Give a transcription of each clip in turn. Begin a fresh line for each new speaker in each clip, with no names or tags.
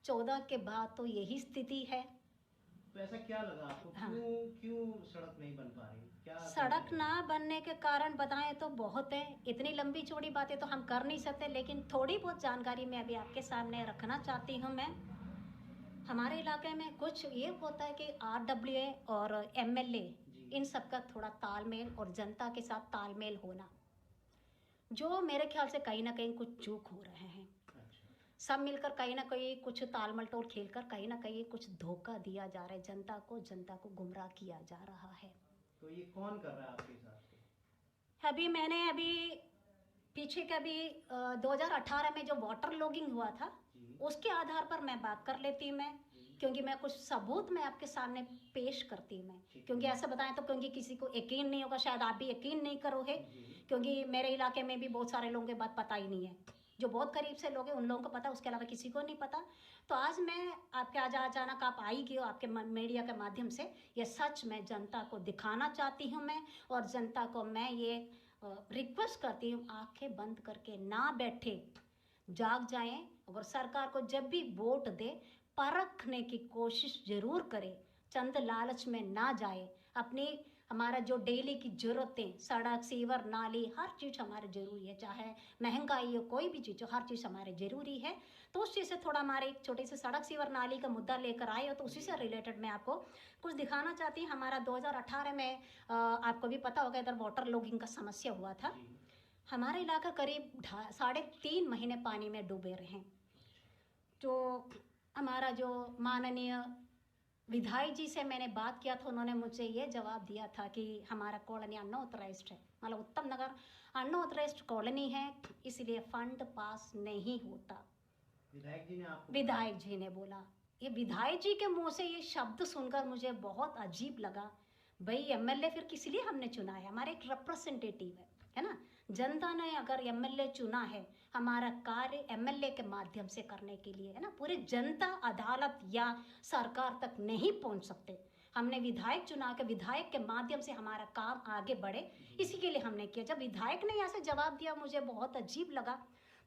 14 के बाद तो यही स्थिति है।
तो ऐसा क्या लगा आपको?
हाँ।
क्यों सड़क नहीं बन पा रही? क्या
सड़क ना बनने के कारण बताएं तो बहुत है, इतनी लंबी चौड़ी बातें तो हम कर नहीं सकते, लेकिन थोड़ी बहुत जानकारी मैं अभी आपके सामने रखना चाहती हूँ। मैं हमारे इलाके में कुछ ये होता है कि RWA और MLA इन सब का थोड़ा तालमेल और जनता के साथ तालमेल होना, जो मेरे ख्याल से कहीं ना कहीं कुछ चूक हो रहे हैं।
अच्छा।
सब मिलकर कहीं ना कहीं कुछ तालमटोल खेलकर कहीं ना कहीं कुछ धोखा दिया जा रहा है जनता को गुमराह किया जा रहा है।
तो ये कौन कर रहा है आपके हिसाब से?
अभी पीछे का भी 2018 में जो वाटर लॉगिंग हुआ था उसके आधार पर मैं बात कर लेती हूँ मैं, क्योंकि मैं कुछ सबूत मैं आपके सामने पेश करती हूँ मैं, क्योंकि ऐसा बताएं तो क्योंकि किसी को यकीन नहीं होगा, शायद आप भी यकीन नहीं करोगे, क्योंकि मेरे इलाके में भी बहुत सारे लोगों की बात पता ही नहीं है, जो बहुत करीब से लोग हैं उन लोगों को पता, उसके अलावा किसी को नहीं पता। तो आज मैं आपके आज अचानक आप आई गई हो आपके मीडिया के माध्यम से, ये सच मैं जनता को दिखाना चाहती हूँ मैं, और जनता को मैं ये रिक्वेस्ट करती हूँ आंखें बंद करके ना बैठे, जाग जाएं, और सरकार को जब भी वोट दे परखने की कोशिश जरूर करे, चंद लालच में ना जाए। अपनी हमारा जो डेली की जरूरतें, सड़क सीवर नाली हर चीज़ हमारे जरूरी है, चाहे महंगाई हो कोई भी चीज़ हो, हर चीज़ हमारे जरूरी है। तो उस चीज़ से थोड़ा हमारे एक छोटे से सड़क सीवर नाली का मुद्दा लेकर आए हो, तो उसी से रिलेटेड मैं आपको कुछ दिखाना चाहती हूँ। हमारा 2018 में आपको भी पता होगा इधर वाटर लॉगिंग का समस्या हुआ था। हमारा इलाका करीब 3.5 महीने पानी में डूबे रहे। तो हमारा जो माननीय विधायक जी से मैंने बात किया था, उन्होंने मुझे ये जवाब दिया था कि हमारा कॉलोनी अनऑथराइज्ड है, मतलब उत्तम नगर अनऑथराइज्ड कॉलोनी है, इसलिए फंड पास नहीं होता।
विधायक जी ने आपको?
विधायक जी ने बोला, ये विधायक जी के मुंह से ये शब्द सुनकर मुझे बहुत अजीब लगा। भाई MLA फिर किस लिए हमने चुना है? हमारे एक रिप्रेजेंटेटिव है ना, जनता ने अगर MLA चुना है, हमारा कार्य MLA के माध्यम से करने के लिए है ना, पूरी जनता अदालत या सरकार तक नहीं पहुंच सकते। हमने विधायक चुना के विधायक के माध्यम से हमारा काम आगे बढ़े, इसी के लिए हमने किया। जब विधायक ने ऐसे जवाब दिया मुझे बहुत अजीब लगा,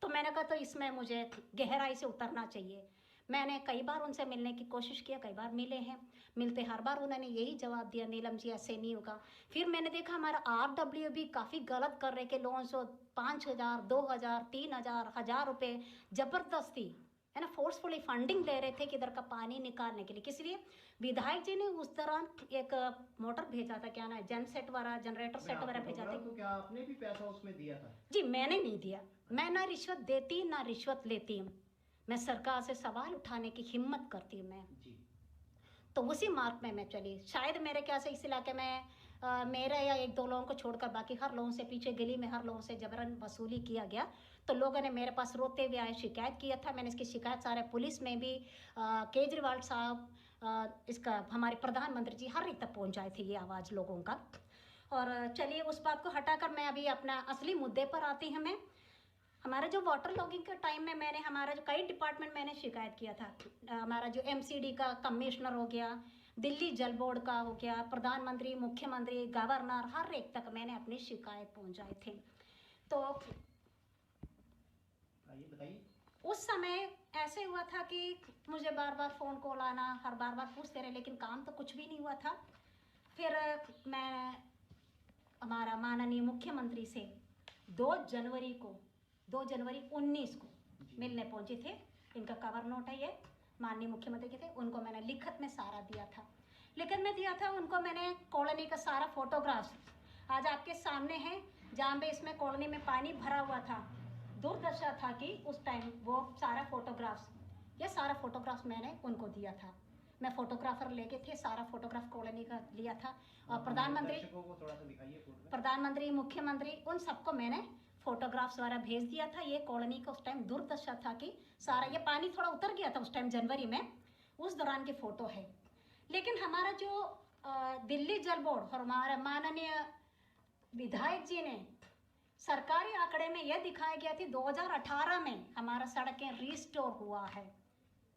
तो मैंने कहा तो इसमें मुझे गहराई से उतरना चाहिए। मैंने कई बार उनसे मिलने की कोशिश किया, कई बार मिले हैं, मिलते हर बार उन्होंने यही जवाब दिया, नीलम जी ऐसे नहीं होगा। फिर मैंने देखा हमारा RWA भी काफ़ी गलत कर रहे के लोगों से 5,000 2,000 3,000 1,000 रुपये ज़बरदस्ती है ना फोर्सफुली फंडिंग ले रहे थे कि इधर का पानी निकालने के लिए। किस लिए? विधायक जी ने उस दौरान एक मोटर भेजा था, क्या ना जन सेट वाला जनरेटर सेट वाला भेजा था।
तो क्या आपने भी पैसा उसमें दिया था?
जी मैंने नहीं दिया, मैं ना रिश्वत देती ना रिश्वत लेती हूँ, मैं सरकार से सवाल उठाने की हिम्मत करती हूँ मैं जी। तो उसी मार्ग में मैं चली। शायद मेरे ख्याल से इस इलाके में मेरे या 1-2 लोगों को छोड़कर बाकी हर लोगों से पीछे गली में हर लोगों से जबरन वसूली किया गया। तो लोगों ने मेरे पास रोते हुए आए, शिकायत किया था। मैंने इसकी शिकायत सारे पुलिस में भी केजरीवाल साहब इसका हमारे प्रधानमंत्री जी हर एक तक पहुँचाए थे ये आवाज़ लोगों का। और चलिए उस बात को हटाकर मैं अभी अपना असली मुद्दे पर आती हूँ। मैं हमारा जो वाटर लॉगिंग के टाइम में मैंने हमारा जो कई डिपार्टमेंट मैंने शिकायत किया था। हमारा जो MCD का कमिश्नर हो गया, दिल्ली जल बोर्ड का हो गया, प्रधानमंत्री, मुख्यमंत्री, गवर्नर, हर एक तक मैंने अपनी शिकायत पहुंचाए थे। तो
बताइए
उस समय ऐसे हुआ था कि मुझे बार बार फ़ोन कॉल आना, हर बार पूछते रहे, लेकिन काम तो कुछ भी नहीं हुआ था। फिर मैं हमारा माननीय मुख्यमंत्री से 2 जनवरी 19 को मिलने पहुंचे थे। इनका कवर नोट है ये, माननीय मुख्यमंत्री के थे, उनको मैंने लिखत में सारा दिया था। लिखत में दिया था उनको मैंने कॉलोनी का सारा फोटोग्राफ्स आज आपके सामने है, जहाँ पे इसमें कॉलोनी में पानी भरा हुआ था, दुर्दशा था कि उस टाइम वो सारा फोटोग्राफ्स, ये सारा फोटोग्राफ्स मैंने उनको दिया था। मैं फोटोग्राफर लेके थे, सारा फोटोग्राफ कॉलोनी का लिया था। और प्रधानमंत्री, मुख्यमंत्री, उन सबको मैंने फोटोग्राफ्स द्वारा भेज दिया था। ये कॉलोनी का उस टाइम दुर्दशा था कि सारा ये पानी थोड़ा उतर गया था उस टाइम जनवरी में, उस दौरान की फोटो है। लेकिन हमारा जो दिल्ली जल बोर्ड और हमारा माननीय विधायक जी ने सरकारी आंकड़े में यह दिखाया गया थी 2018 में हमारा सड़कें रिस्टोर हुआ है,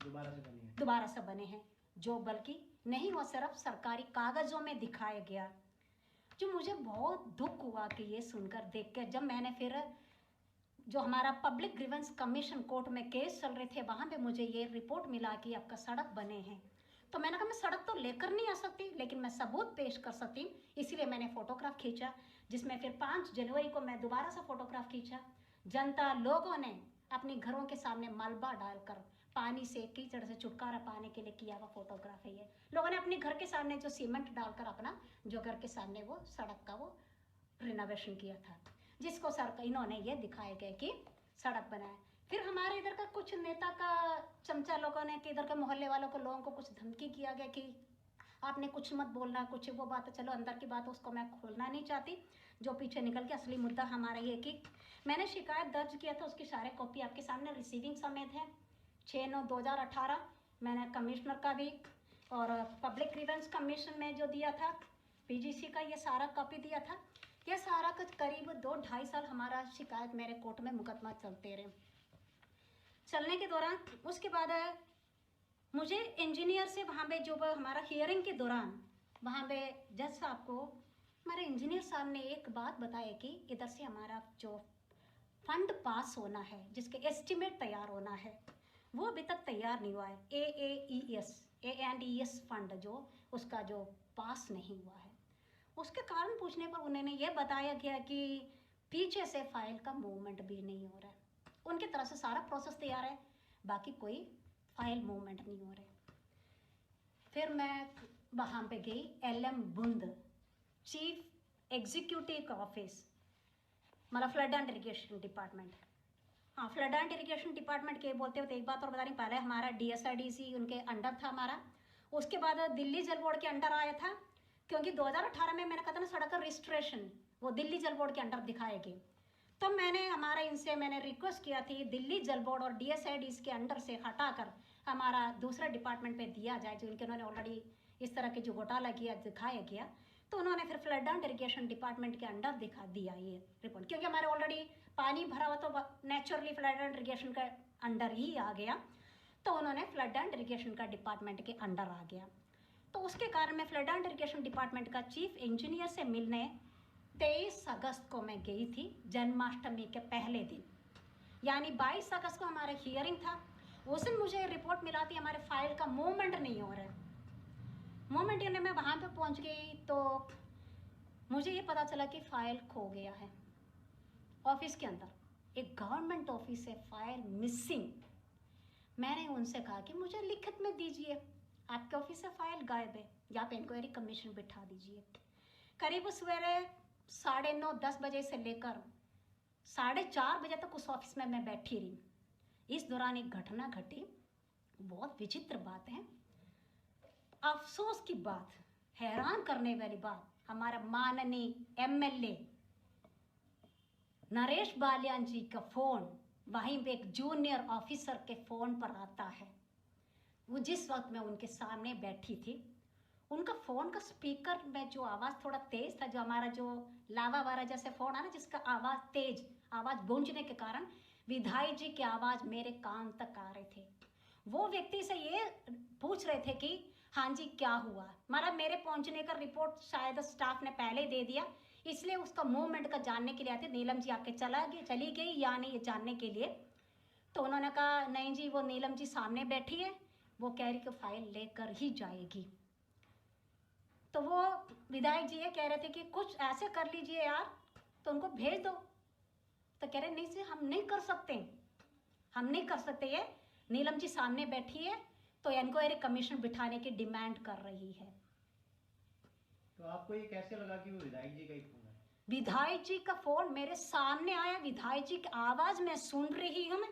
दोबारा से बने हैं, जो बल्कि नहीं हुआ, सिर्फ सरकारी कागजों में दिखाया गया। जो मुझे बहुत दुख हुआ कि ये सुनकर देख कर, जब मैंने फिर जो हमारा पब्लिक ग्रीवेंस कमीशन कोर्ट में केस चल रहे थे, वहाँ पे मुझे ये रिपोर्ट मिला कि आपका सड़क बने हैं। तो मैंने कहा मैं सड़क तो लेकर नहीं आ सकती, लेकिन मैं सबूत पेश कर सकती हूँ, इसीलिए मैंने फ़ोटोग्राफ खींचा, जिसमें फिर 5 जनवरी को मैं दोबारा से फ़ोटोग्राफ खींचा। जनता लोगों ने अपने घरों के सामने मलबा डालकर पानी से, कीचड़ से छुटकारा पाने के लिए किया हुआ फोटोग्राफ है ये। लोगों ने अपने घर के सामने जो सीमेंट डालकर अपना जो घर के सामने वो सड़क का वो रिनोवेशन किया था, जिसको सर इन्होंने ये दिखाए गए कि सड़क बनाए। फिर हमारे इधर का कुछ नेता का चमचा लोगों ने कि इधर के मोहल्ले वालों को, लोगों को कुछ धमकी किया गया कि आपने कुछ मत बोलना, कुछ वो बात, चलो अंदर की बात उसको मैं खोलना नहीं चाहती, जो पीछे निकल के असली मुद्दा हमारा ये कि मैंने शिकायत दर्ज किया था, उसकी सारे कॉपी आपके सामने रिसीविंग समेत है। 6/9/2018 मैंने कमिश्नर का भी और पब्लिक ग्रीवेंस कमीशन में जो दिया था पीजीसी का, ये सारा कॉपी दिया था। ये सारा कुछ करीब 2-2.5 साल हमारा शिकायत मेरे कोर्ट में मुकदमा चलते रहे। चलने के दौरान उसके बाद मुझे इंजीनियर से वहाँ पे जो हमारा हियरिंग के दौरान वहाँ पे जज साहब को हमारे इंजीनियर साहब ने एक बात बताई कि इधर से हमारा जो फंड पास होना है, जिसके एस्टिमेट तैयार होना है, वो अभी तक तैयार नहीं हुआ है। ए&ES फंड जो उसका जो पास नहीं हुआ है, उसके कारण पूछने पर उन्होंने ये बताया गया कि पीछे से फाइल का मूवमेंट भी नहीं हो रहा है। उनकी तरफ से सारा प्रोसेस तैयार है, बाकी कोई फाइल मूवमेंट नहीं हो रहा है। फिर मैं वहाँ पे गई, LM बुंद चीफ एग्जीक्यूटिव का ऑफिस, मतलब फ्लड एंड इरिगेशन डिपार्टमेंट। हाँ, फ्लड एंड इरिगेशन डिपार्टमेंट के बोलते होते एक बात और बता रही, पहले हमारा DSIDC उनके अंडर था हमारा, उसके बाद दिल्ली जल बोर्ड के अंडर आया था, क्योंकि 2018 में मैंने कहा था ना सड़क का रजिस्ट्रेशन वो दिल्ली जल बोर्ड के अंडर दिखाएगी। तो मैंने हमारा इनसे मैंने रिक्वेस्ट किया थी दिल्ली जल बोर्ड और DSIDC के अंडर से हटाकर हमारा दूसरा डिपार्टमेंट पे दिया जाए, जो इनके उन्होंने ऑलरेडी इस तरह के जो घोटाला किया दिखाया गया। तो उन्होंने फिर फ्लड एंड इरिगेशन डिपार्टमेंट के अंडर दिखा दिया ये रिपोर्ट, क्योंकि हमारे ऑलरेडी पानी भरा हुआ तो नेचुरली फ्लड एंड इरिगेशन का अंडर ही आ गया, तो उन्होंने फ्लड एंड इरिगेशन का डिपार्टमेंट के अंडर आ गया। तो उसके कारण मैं फ्लड एंड इरिगेशन डिपार्टमेंट का चीफ इंजीनियर से मिलने 23 अगस्त को मैं गई थी, जन्माष्टमी के पहले दिन, यानी 22 अगस्त को हमारा हियरिंग था। उस दिन मुझे रिपोर्ट मिला थी हमारे फाइल का मूवमेंट नहीं हो रहा है। मूवमेंट यानी मैं वहाँ पे पहुँच गई तो मुझे ये पता चला कि फाइल खो गया है ऑफिस के अंदर, एक गवर्नमेंट ऑफिस से फाइल मिसिंग। मैंने उनसे कहा कि मुझे लिखित में दीजिए, आपके ऑफिस से फाइल गायब है, या आप इंक्वायरी कमीशन बिठा दीजिए। करीब सवेरे 9:30-10 बजे से लेकर 4:30 बजे तक उस ऑफिस में मैं बैठी रही। इस दौरान एक घटना घटी, बहुत विचित्र बात है, अफसोस की बात, हैरान करने वाली बात। हमारा माननीय MLA नरेश बालियान जी का फोन वहीं पे एक जूनियर ऑफिसर के फोन पर आता है। वो जिस वक्त मैं उनके सामने बैठी थी, उनका फोन का स्पीकर में जो आवाज़ थोड़ा तेज था, जो हमारा जो लावा वाला जैसे फोन है ना, जिसका आवाज़ तेज आवाज़ गूंजने के कारण विधायक जी की आवाज़ मेरे कान तक आ रहे थे। वो व्यक्ति से ये पूछ रहे थे कि हाँ जी क्या हुआ, मतलब मेरे पहुंचने का रिपोर्ट शायद स्टाफ ने पहले दे दिया, इसलिए उसका मूवमेंट का जानने के लिए आते। नीलम जी आके चली गई या नहीं ये जानने के लिए। तो उन्होंने कहा नहीं जी, वो नीलम जी सामने बैठी है, वो कह रही कि फाइल लेकर ही जाएगी। तो वो विधायक जी ये कह रहे थे कि कुछ ऐसे कर लीजिए यार, तो उनको भेज दो। तो कह रहे नहीं जी हम नहीं कर सकते, हम नहीं कर सकते, ये नीलम जी सामने बैठी है तो इंक्वायरी कमीशन बिठाने की डिमांड कर रही है।
तो आपको ये कैसे लगा कि वो विधायक जी का ही फोन है?
विधायक जी का फोन मेरे सामने आया, विधायक जी की आवाज मैं सुन रही हूँ।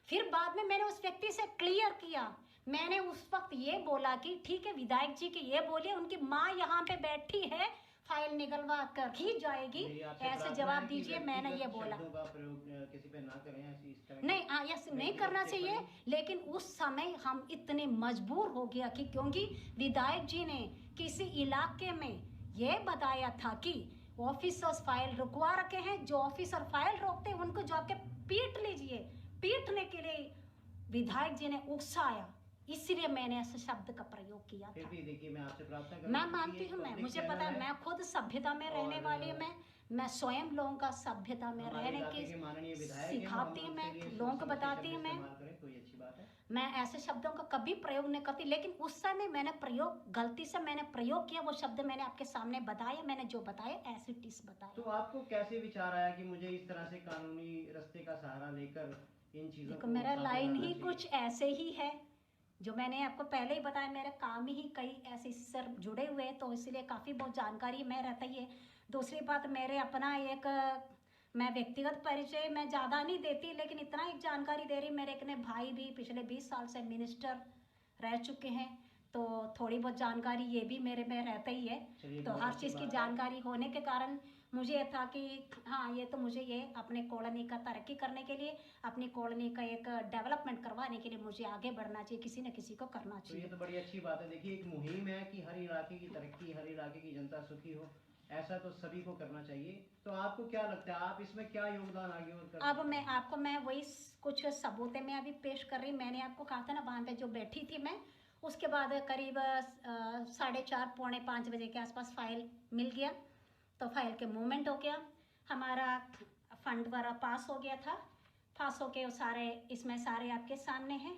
फिर बाद में मैंने उस व्यक्ति से क्लियर किया, मैंने उस वक्त ये बोला कि ठीक है विधायक जी की ये बोलिए, उनकी माँ यहाँ पे बैठी है, फाइल निकलवा कर ही जाएगी, ऐसे जवाब दीजिए, मैंने ये बोला।
किसी पे ना करें ऐसी
नहीं, हाँ यस नहीं करना चाहिए, लेकिन उस समय हम इतने मजबूर हो गया कि क्योंकि विधायक जी ने किसी इलाके में ये बताया था कि ऑफिसर्स फाइल रुकवा रखे हैं, जो ऑफिसर फाइल रोकते उनको जाके पीट लीजिए। पीटने के लिए विधायक जी ने उकसाया, इसलिए मैंने ऐसे शब्द का प्रयोग किया
फिर
था।
भी देखिए, मैं आपसे प्रार्थना
मैं
करूंगा कि
मानती
ये
हूँ, मैं
public
मुझे
channel
पता है,
है
मैं खुद सभ्यता में रहने
और
वाली हूँ। मैं स्वयं लोगों का सभ्यता में
हमारे
रहने
इलाके
की
के माननीय विधायक हैं, वो
सिखाती
हम
हूँ,
उनके
मैं
लिए
लोगों को
सोशल
बताती
शब्द
हूँ। मैं
इस्तेमाल करें तो ये अच्छी बात है।
मैं ऐसे शब्दों का कभी प्रयोग नहीं करती, लेकिन उस समय मैंने प्रयोग गलती से मैंने प्रयोग किया। वो शब्द मैंने आपके सामने बताया, मैंने जो बताया ऐसे टिस
तो
बताया।
आपको कैसे विचार आया कि मुझे इस तरह से कानूनी रास्ते का सहारा लेकर इन चीजों
देखो,
को
मेरा
सामने
लाइन
लाना
ही
चाहिए?
कुछ ऐसे ही है, जो मैंने आपको पहले ही बताया। मेरे काम ही कई ऐसे सर जुड़े हुए हैं, तो इसलिए काफ़ी बहुत जानकारी मैं रहता ही है। दूसरी बात, मेरे अपना एक मैं व्यक्तिगत परिचय मैं ज़्यादा नहीं देती, लेकिन इतना एक जानकारी दे रही। मेरे एक ने भाई भी पिछले 20 साल से मिनिस्टर रह चुके हैं, तो थोड़ी बहुत जानकारी ये भी मेरे में रहता ही है।
चलिए,
तो
बहुत
हर
अच्छी
चीज़ की
बात है।
जानकारी होने के कारण मुझे ये था कि हाँ, ये तो मुझे ये अपने कॉलोनी का तरक्की करने के लिए, अपनी कॉलोनी का एक डेवलपमेंट करवाने के लिए मुझे आगे बढ़ना चाहिए, किसी न किसी को करना
तो ये
चाहिए।
तो बड़ी अच्छी बात है। देखिए, एक मुहिम है कि हर इलाके की तरक्की, हर इलाके की जनता सुखी हो, ऐसा तो सभी को करना चाहिए। तो आपको क्या लगता है, आप इसमें क्या योगदान आगे और कर
अब
सकते
मैं
हैं?
आपको मैं वही कुछ सबूतें मैं अभी पेश कर रही। मैंने आपको कहा था ना, वहाँ पे जो बैठी थी मैं, उसके बाद करीब 4:30 पौने 5 बजे के आसपास फाइल मिल गया। तो फाइल के मूवमेंट हो गया, हमारा फंड वगैरह पास हो गया था। पास हो के वो सारे इसमें सारे आपके सामने हैं।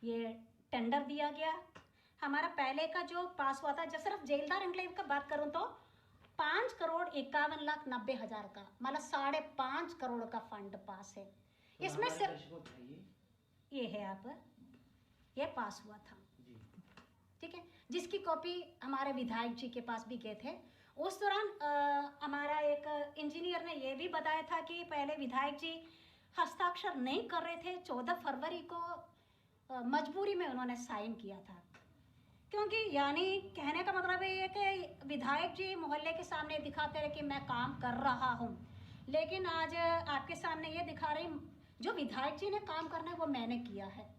ये टेंडर दिया गया हमारा पहले का जो पास हुआ था। जब सिर्फ जेलदार एंक्लेव का बात करूं तो 5,51,90,000 का, मतलब 5.5 करोड़ का फंड पास है।
तो
इसमें
हमारे
सिर्फ
दर्शकों को बताइए।
ये है, आप ये पास हुआ था,
जी।
ठीक है, जिसकी कॉपी हमारे विधायक जी के पास भी गए थे। उस दौरान हमारा एक इंजीनियर ने ये भी बताया था कि पहले विधायक जी हस्ताक्षर नहीं कर रहे थे। 14 फरवरी को मजबूरी में उन्होंने साइन किया था, क्योंकि यानी कहने का मतलब ये कि विधायक जी मोहल्ले के सामने दिखाते रहे कि मैं काम कर रहा हूँ, लेकिन आज आपके सामने ये दिखा रही, जो विधायक जी ने काम करना है वो मैंने किया है,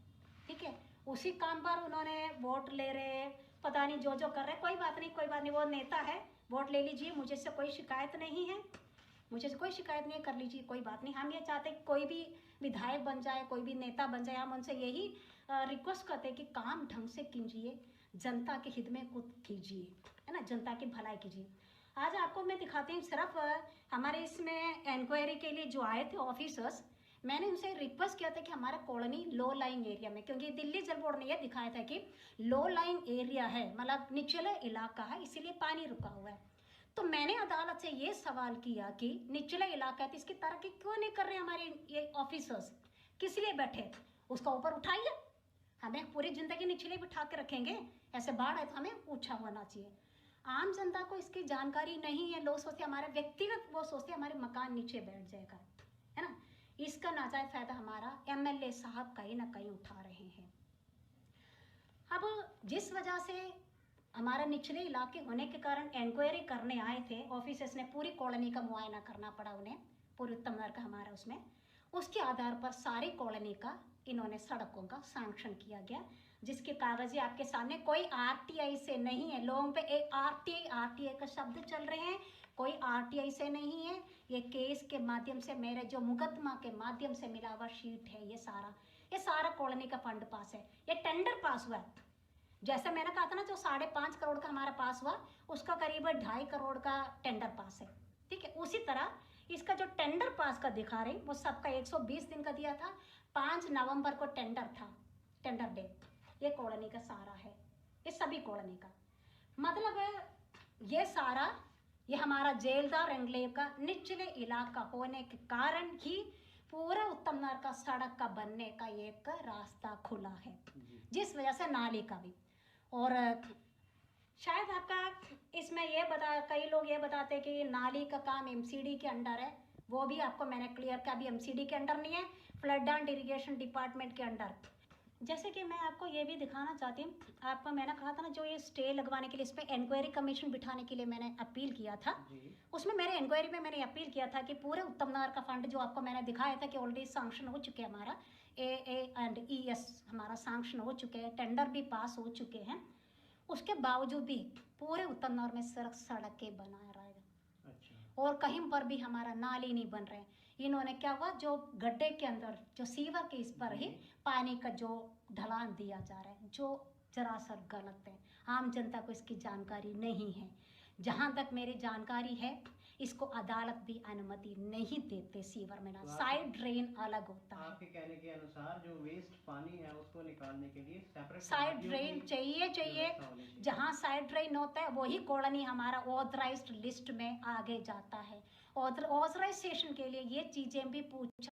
ठीक है। उसी काम पर उन्होंने वोट ले रहे, पता नहीं जो जो कर रहे। कोई बात नहीं, कोई बात नहीं, वो नेता है, वोट ले लीजिए, मुझे से कोई शिकायत नहीं है, मुझे से कोई शिकायत नहीं है, कर लीजिए, कोई बात नहीं। हम ये चाहते हैं कि कोई भी विधायक बन जाए, कोई भी नेता बन जाए, हम उनसे यही रिक्वेस्ट करते हैं कि काम ढंग से कीजिए, जनता के हित में कुछ कीजिए, है ना, जनता की भलाई कीजिए। आज आपको मैं दिखाती हूँ, सिर्फ हमारे इसमें इंक्वायरी के लिए जो आए थे ऑफिसर्स, मैंने उनसे रिक्वेस्ट किया था कि हमारा कॉलोनी लो लाइंग एरिया में, क्योंकि दिल्ली जल बोर्ड ने यह दिखाया था कि लो लाइंग एरिया है, मतलब निचले इलाका है, इसीलिए पानी रुका हुआ है। तो मैंने अदालत से ये सवाल किया कि निचले इलाका है तो इसकी तरक्की क्यों नहीं कर रहे हमारे ये ऑफिसर्स, किस लिए बैठे, उसका ऊपर उठाइए। हमें पूरी जिंदगी निचले बिठा के रखेंगे, ऐसे बाढ़ है तो हमें ऊंचा होना चाहिए। आम जनता को इसकी जानकारी नहीं है, लोग सोचते हमारे व्यक्तिगत, वो सोचते हमारे मकान नीचे बैठ जाएगा, है ना। इसका नाजायज फायदा हमारा एमएलए साहब कहीं ना कहीं उठा रहे हैं। अब जिस वजह से हमारा निचले इलाके होने के कारण इंक्वायरी करने आए थे ऑफिसर्स ने, पूरी कॉलोनी का मुआयना करना पड़ा उन्हें, पूर्व उत्तम नगर का हमारा उसमें, उसके आधार पर सारी कॉलोनी का इन्होंने सड़कों का सैंक्शन किया गया, जिसके कागज आपके सामने। कोई आरटीआई से नहीं है, लोगों पे एक आरटीआई का शब्द चल रहे हैं, कोई आरटीआई से नहीं है। ये केस के माध्यम से, मेरे जो मुकदमा के माध्यम से मिला हुआ शीट है, ये सारा कॉलोनी का फंड पास है। ये टेंडर पास हुआ है, जैसे मैंने कहा था ना, जो 5.5 करोड़ का हमारा पास हुआ, उसका करीब 2.5 करोड़ का टेंडर पास है, ठीक है। उसी तरह इसका जो टेंडर पास का दिखा रही, वो सबका 120 दिन का दिया था। 5 नवंबर को टेंडर था, टेंडर डेट। ये कॉलोनी का सारा है, ये सभी कॉलोनी का मतलब ये सारा, ये हमारा जेलदार एंक्लेव का निचले इलाका होने के कारण ही पूरा उत्तम नगर का सड़क का बनने का एक रास्ता खुला है, जिस वजह से नाली का भी। और शायद आपका इसमें ये कई लोग ये बताते हैं कि नाली का काम एमसीडी के अंडर है, वो भी आपको मैंने क्लियर किया, अभी एमसीडी के अंडर नहीं है, फ्लड एंड इरिगेशन डिपार्टमेंट के अंडर। जैसे कि मैं आपको ये भी दिखाना चाहती हूँ, आपको मैंने कहा था ना, जो ये स्टे लगवाने के लिए, इस पर इंक्वायरी कमीशन बिठाने के लिए मैंने अपील किया था, उसमें मेरे इंक्वायरी में मैंने अपील किया था कि पूरे उत्तम नगर का फंड जो आपको मैंने दिखाया था कि ऑलरेडी सैंक्शन हो चुके हैं, हमारा AAES हमारा सैंक्शन हो चुके हैं, टेंडर भी पास हो चुके हैं, उसके बावजूद भी पूरे उत्तम नगर में सड़कें बना रहेगा। अच्छा। और कहीं पर भी हमारा नाली नहीं बन रहे हैं। इन्होंने क्या हुआ, जो गड्ढे के अंदर जो सीवर के इस पर ही पानी का जो ढलान दिया जा रहा है, जो सरासर गलत है। आम जनता को इसकी जानकारी नहीं है। जहाँ तक मेरी जानकारी है, इसको अदालत भी अनुमति नहीं देते सीवर में ना, साइड ड्रेन अलग होता है।
आपके कहने के अनुसार जो वेस्ट पानी है उसको निकालने के लिए सेपरेट
साइड ड्रेन चाहिए। जहाँ साइड ड्रेन होता है वही कॉलोनी हमारा ऑथराइज्ड लिस्ट में आगे जाता है। ऑथराइजेशन के लिए ये चीजें भी पूछा